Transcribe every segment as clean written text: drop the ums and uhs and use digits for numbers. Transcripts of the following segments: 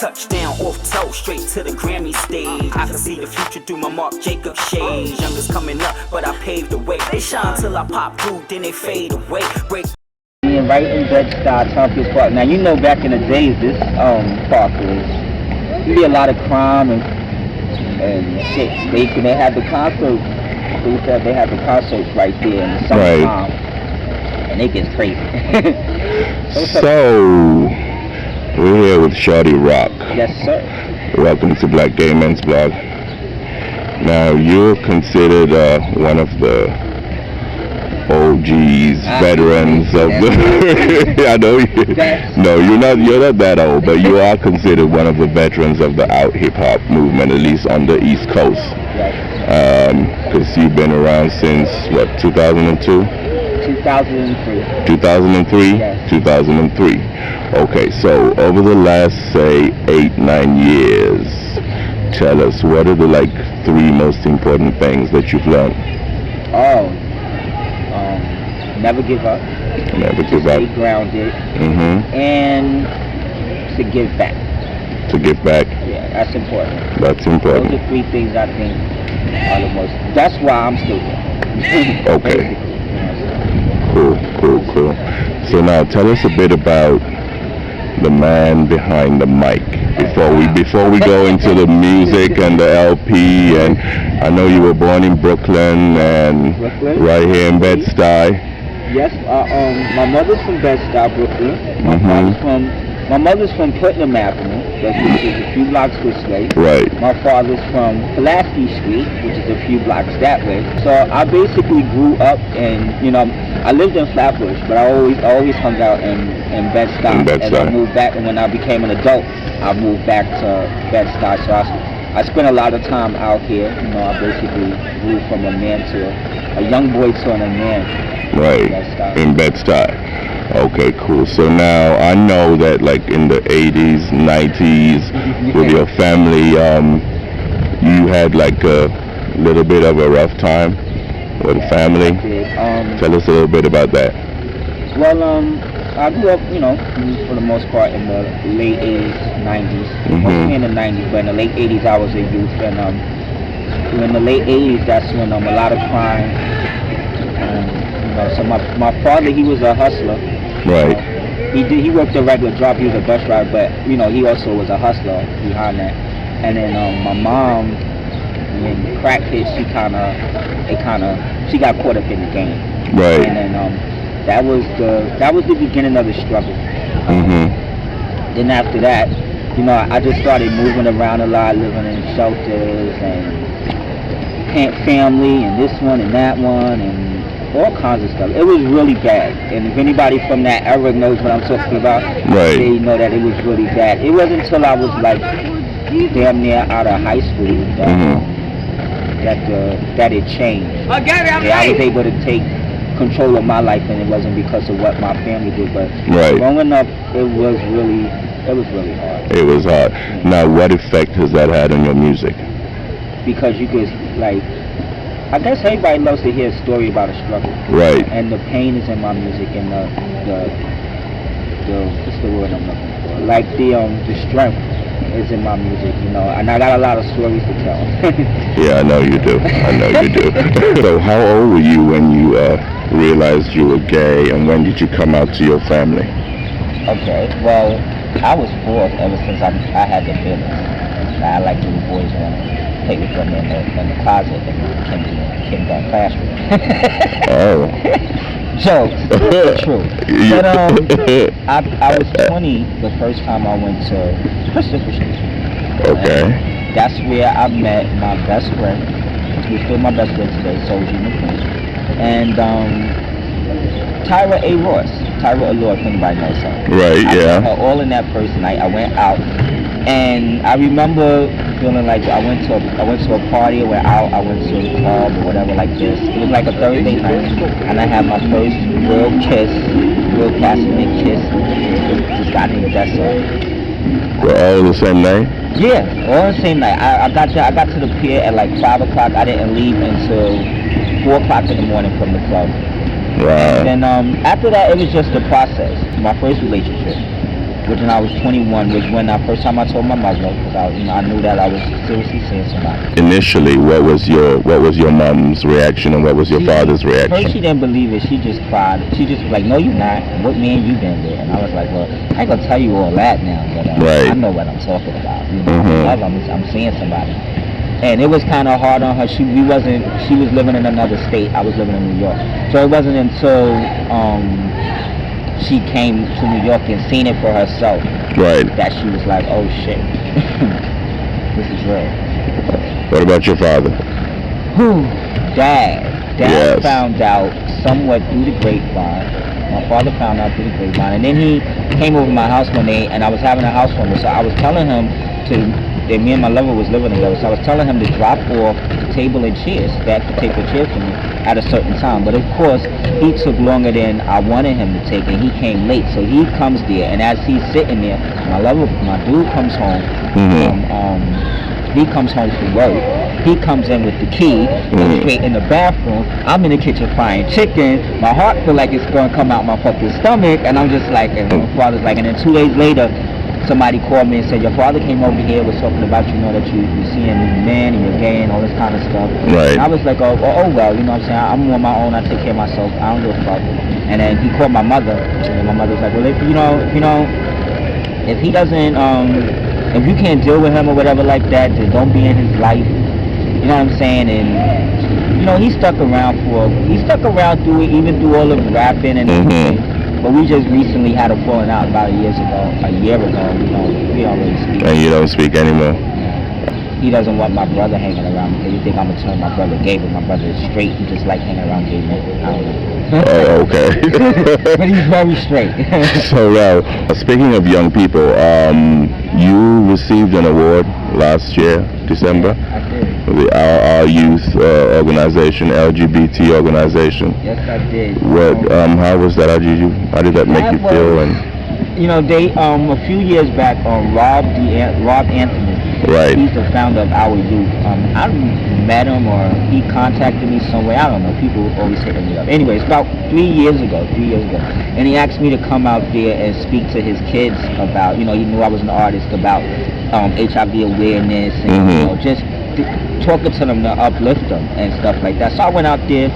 Touchdown off toe, straight to the Grammy stage. I can see the future through my Marc Jacobs shades. Youngest coming up, but I paved the way. They shine till I pop through, then they fade away. Break. Being right in Bedstuy, Tompkins Park. Now you know back in the days, this park was be a lot of crime and shit. They had the concert. They said they had the concerts right there in the summertime, and it gets crazy. So we're here with Shorty Roc. Yes, sir. Welcome to Black Gay Men's Blog. Now you're considered one of the OGs, veterans of the. I know you. No, you're not that old, but you are considered one of the veterans of the out hip hop movement, at least on the East Coast. Because you've been around since what, 2002? 2003. 2003? Yes. 2003. Okay, so over the last, say, 8-9 years, tell us, what are the, like, 3 most important things that you've learned? Never give up. Never give up. Stay grounded. Mm-hmm. And to give back. To give back? Yeah, that's important. That's important. Those are 3 things I think are the most. That's why I'm still here. Okay. Cool. So now tell us a bit about the man behind the mic before we go into the music and the LP. And I know you were born in Brooklyn and right here in Bedstuy. Yes, my mother's from Bedstuy, Brooklyn. My mother's from Putnam Avenue, which is a few blocks this way. Right. My father's from Pulaski Street, which is a few blocks that way. So I basically grew up and, I lived in Flatbush, but I always hung out in Bedstuy. And I moved back, and when I became an adult, I moved back to Bedstuy. So I spent a lot of time out here. I basically grew from a man to a young boy to a man. Right, in Bedstuy. Okay, cool. So now I know that like in the 80s, 90s, with your family, you had like a little bit of a rough time with the family. Tell us a little bit about that. Well, I grew up, for the most part in the late 80s, 90s. Mostly in the 90s, but in the late 80s I was a youth. And in the late 80s, that's when a lot of crime. So my father, he was a hustler. Right. He worked a regular job. He was a bus driver, but he also was a hustler behind that. And then my mom, when crack hit, she got caught up in the game. Right. And then that was the beginning of the struggle. Then after that, I just started moving around a lot, living in shelters and family and this one and that one and all kinds of stuff. It was really bad, and if anybody from that era knows what I'm talking about, right, they know that it was really bad. It wasn't until I was like damn near out of high school that it changed. I was able to take control of my life, and it wasn't because of what my family did, but growing up, it was really hard. It was hard. Now, what effect has that had on your music? Because you could, I guess everybody loves to hear a story about a struggle. Right. And the pain is in my music, and the what's the word I'm looking for? Like the strength is in my music, and I got a lot of stories to tell. Yeah, I know you do. So how old were you when you realized you were gay, and when did you come out to your family? Okay, well, I was 4 ever since I had the feelings. I like little boys want to play with them in the closet in the kindergarten classroom. Oh. Jokes, true. But I was 20 the first time I went to Christopher Street. Okay. And that's where I met my best friend, who's still my best friend today, Soji McQueen, and Tyra A. Ross. Tyra Allure, if anybody knows her. Right, I met her all in that first night. I went out, and I remember feeling like I went to a party, I went out, I went to a club or whatever like this. It was like a Thursday night, and I had my first real passionate kiss. This guy named Bedstuy. We're all the same night? Yeah, all the same night. I got to the pier at like 5 o'clock. I didn't leave until 4 o'clock in the morning from the club. Wow. And after that, it was just a process. My first relationship. which when I was 21 was when first time I told my mother, because I knew that I was seriously seeing somebody. Initially, what was your mom's reaction and what was your father's reaction? First, she didn't believe it. She just cried. She just was like, "No, you're not. What man you been with?" And I was like, "Well, I ain't gonna tell you all that now, but right. I know what I'm talking about. You know, I'm seeing somebody." And it was kind of hard on her. She was living in another state. I was living in New York. So it wasn't until she came to New York and seen it for herself, right, that she was like, "Oh shit, this is real." What about your father? Dad yes. found out somewhat through the grapevine. My father found out through the grapevine, and then he came over to my house one day, and I was having a housewarming. So I was telling him that me and my lover was living together. So I was telling him to drop off the table and chairs, stack the table and chairs for me at a certain time. But of course, he took longer than I wanted him to take, and he came late. So he comes there, and as he's sitting there, my dude comes home. He comes home from work. He comes in with the key, goes straight in the bathroom. I'm in the kitchen frying chicken. My heart feel like it's gonna come out my fucking stomach, and I'm just like, and my father's like, and then 2 days later, somebody called me and said, "Your father came over here, was talking about, you know, that you're seeing these men and you're gay and all this kind of stuff." Right. And I was like, oh well, you know what I'm saying? I'm on my own. I take care of myself. I don't give a fuck. And then he called my mother, and then my mother's like, "Well, if he doesn't, if you can't deal with him or whatever like that, then don't be in his life." You know what I'm saying? And you know, he stuck around through all the rapping and everything. But we just recently had a falling out about a year ago. We don't really speak. And you don't speak anymore? He doesn't want my brother hanging around because he think I'm gonna turn my brother gay, but my brother is straight. He just like hanging around gay men. I don't know. Oh, okay. But he's very straight. So now, speaking of young people, you received an award last year, December. I did. Our youth organization, LGBT organization. Yes, I did. What? How was that? How did that make you feel? And you know, they a few years back, Rob Anthony. Right. He's the founder of Our Youth. I met him or he contacted me some way. I don't know. People always hitting me up. Anyways, about 3 years ago, and he asked me to come out there and speak to his kids about, you know, he knew I was an artist, about HIV awareness and you know, just talking to them to uplift them and stuff like that. So I went out there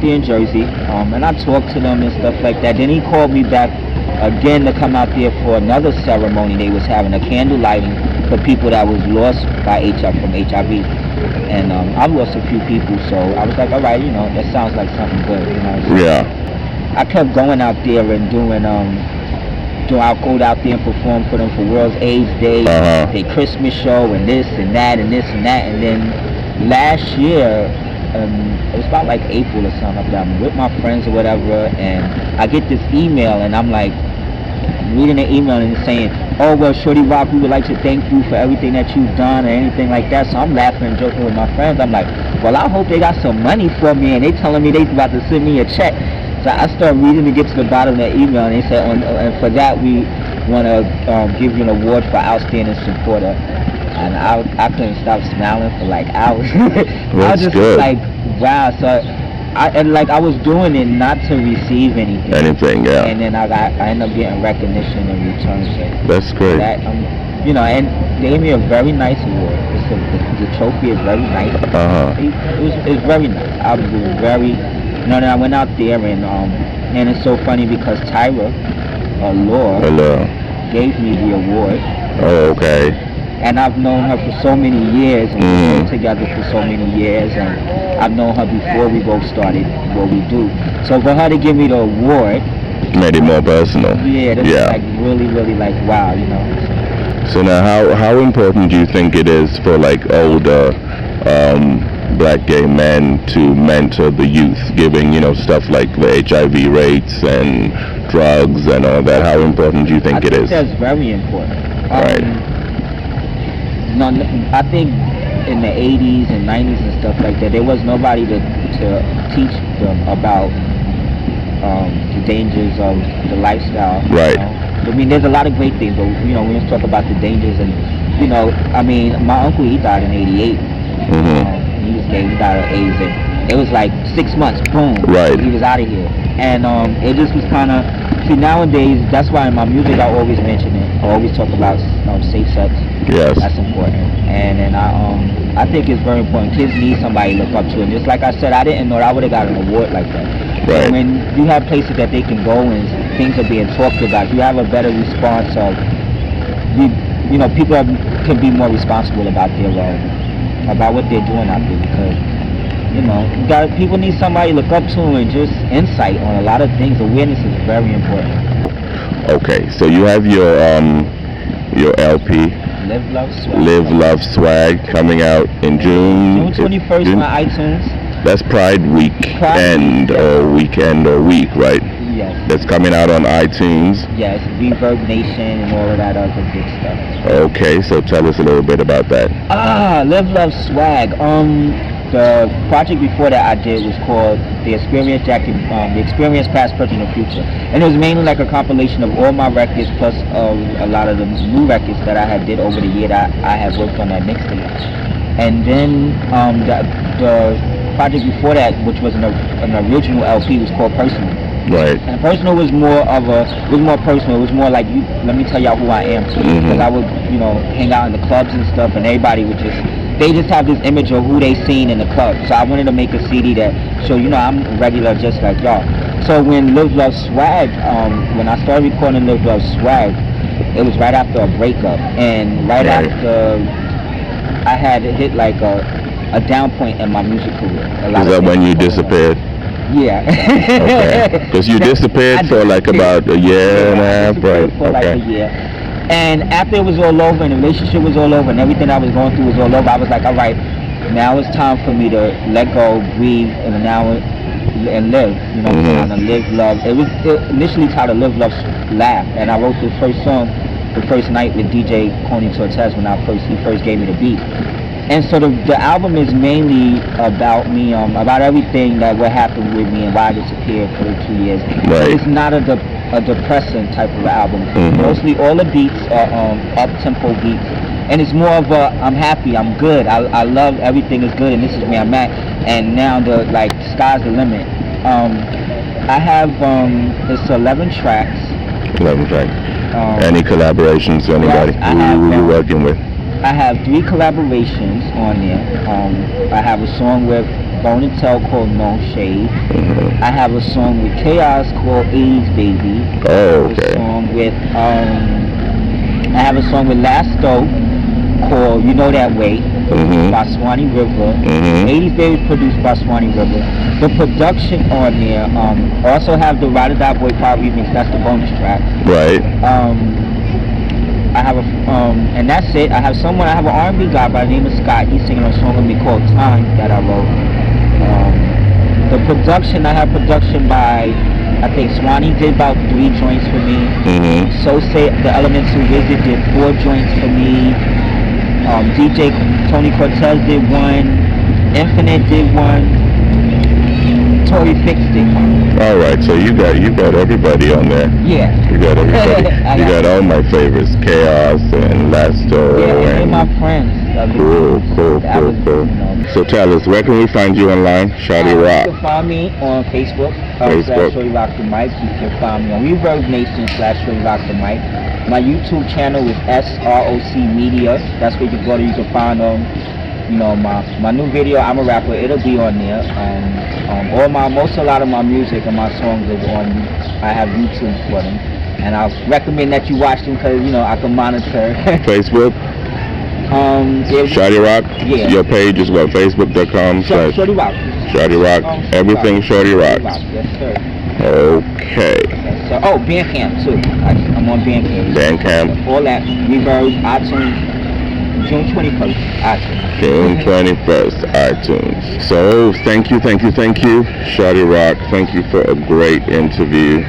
in Jersey, and I talked to them and stuff like that. Then he called me back again to come out there for another ceremony. They was having a candle lighting for people that was lost by from HIV. And I've lost a few people, so I was like, all right, you know, that sounds like something good, you know. So yeah. I kept going out there and doing I'll go out there and perform for them for World AIDS Day, their Christmas show, and this and that and this and that. And then last year, it was about like April or something like that. I'm with my friends or whatever, and I get this email, and I'm like reading the email and it's saying, "Oh well, Shorty Roc, we would like to thank you for everything that you've done," or anything like that. So I'm laughing and joking with my friends. I'm like, well, I hope they got some money for me, and they telling me they about to send me a check. So I started reading to get to the bottom of that email, and they said, and for that we want to give you an award for outstanding supporter. And I couldn't stop smiling for like hours. I was just good. like, wow. So I was doing it not to receive anything. Yeah. And then I ended up getting recognition in return. So that's great. That, you know, and they gave me a very nice award. The trophy is very nice. It was very nice. I was very, you know, then I went out there and it's so funny because Tyra Law gave me the award. Oh, okay. And I've known her for so many years, and we've been together for so many years, and I've known her before we both started what we do. So for her to give me the award made it more personal. Yeah, that's like really, really like wow, you know. So now, how important do you think it is for like older black gay men to mentor the youth, giving, you know, stuff like the HIV rates and drugs and all that? How important do you think it is? That's very important. Right. No, I think in the 80s and 90s and stuff like that, there was nobody to teach them about the dangers of the lifestyle. Right. You know? I mean, there's a lot of great things, but you know, we just talk about the dangers. And you know, I mean, my uncle, he died in '88. He was gay. He died of AIDS, and it was like 6 months. Boom. Right. He was out of here, and it just was kind of see, nowadays, that's why in my music I always mention it. I always talk about safe sex. Yes. That's important. And then I think it's very important. Kids need somebody to look up to. And just like I said, I didn't know that I would have got an award like that. Right. And when you have places that they can go and things are being talked about, you have a better response of, people can be more responsible about about what they're doing out there, because people need somebody to look up to and just insight on a lot of things. Awareness is very important. Okay, so you have your LP, Live Love Swagg. Live Love Swagg, coming out in June 21st on iTunes. That's Pride Weekend or week, right? Yes. That's coming out on iTunes. Yes, Reverb Nation and all of that other good stuff. Okay, so tell us a little bit about that. Live Love Swagg. The project before that I did was called The Experience Past, Present, and Future. And it was mainly like a compilation of all my records plus a lot of the new records that I had did over the year that I had worked on that mixtape. And then the project before that, which was an original LP, was called Personal. Right. And Personal was more personal. It was more like, let me tell y'all who I am too. Because I would, hang out in the clubs and stuff, and everybody would they just have this image of who they seen in the club. So I wanted to make a CD that show, I'm regular just like y'all. So when Live Love Swagg, when I started recording Live Love Swagg, it was right after a breakup. And right after I had hit like a down point in my music career. Is that when you disappeared? Yeah. Okay. Because you disappeared for like about a year and a half, right? For like a year. And after it was all over and the relationship was all over and everything I was going through was all over, I was like, all right, now it's time for me to let go, breathe, and live. Kind of live, love. It was initially titled Live, Love, Laugh, and I wrote the first song the first night with DJ Coney Tortez when he first gave me the beat. And so the album is mainly about me, about everything that what happened with me and why I disappeared for the 2 years. Right. It's not a depressing type of album. Mostly all the beats are up-tempo beats. And it's more of I'm happy, I'm good, I love everything is good and this is where I'm at. And now sky's the limit. I have, it's 11 tracks. 11 tracks. Any collaborations to anybody? Yes, who you working with? I have 3 collaborations on there. I have a song with Intell called No Shade. I have a song with Kaoz called 80s Baby. Oh, okay. I have a song with Lasto called You Know That Way, by Swanee River. 80s Baby is produced by Swanee River. The production on there, also have the Ride or Die Boy Power remix, that's the bonus track. Right. I have and that's it. I have an R&B guy by the name of Scott. He's singing a song with me called Time that I wrote. The production, I have production by, I think Swanee did about 3 joints for me. So say the Elements Who Visit did 4 joints for me. DJ Tony Cortez did 1. Infinite did 1. Tory fixed it. All right, so you got everybody on there. Yeah. You got everybody. You got all my favorites, Kaoz and Lasto. Yeah, and my friends. Cool. So tell us, where can we find you online? Shorty Roc. You can find me on Facebook. Shorty Roc the Mic. You can find me on Reverb Nation /Shorty Roc the Mic. My YouTube channel is SROC Media. That's where you go to. You can find my new video, I'm a Rapper, it'll be on there. A lot of my music and my songs are on, I have YouTube for them. And I recommend that you watch them because, I can monitor. Facebook? Shorty Roc? Yeah. Your page is what, facebook.com? Shorty Roc. Shorty Roc, everything Shorty Roc. Yes, sir. Okay. Yes, sir. Oh, Bandcamp too. I'm on Bandcamp. Bandcamp. All that, Reverb, iTunes. June 21st, iTunes. June 21st, iTunes. So, thank you, Shorty Roc. Thank you for a great interview.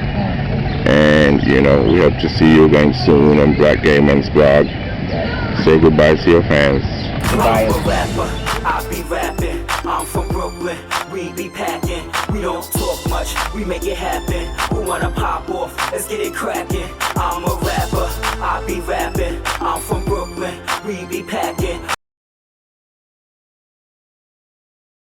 And, we hope to see you again soon on Black Gay Men's Blog. Say goodbye to your fans. Bye. I'm a rapper, I be rapping. I'm from Brooklyn, we be packing. We don't talk much, we make it happen. Who wanna pop off? Let's get it cracking. I'm a rapper, I be rapping. I'm from Brooklyn, we be packing.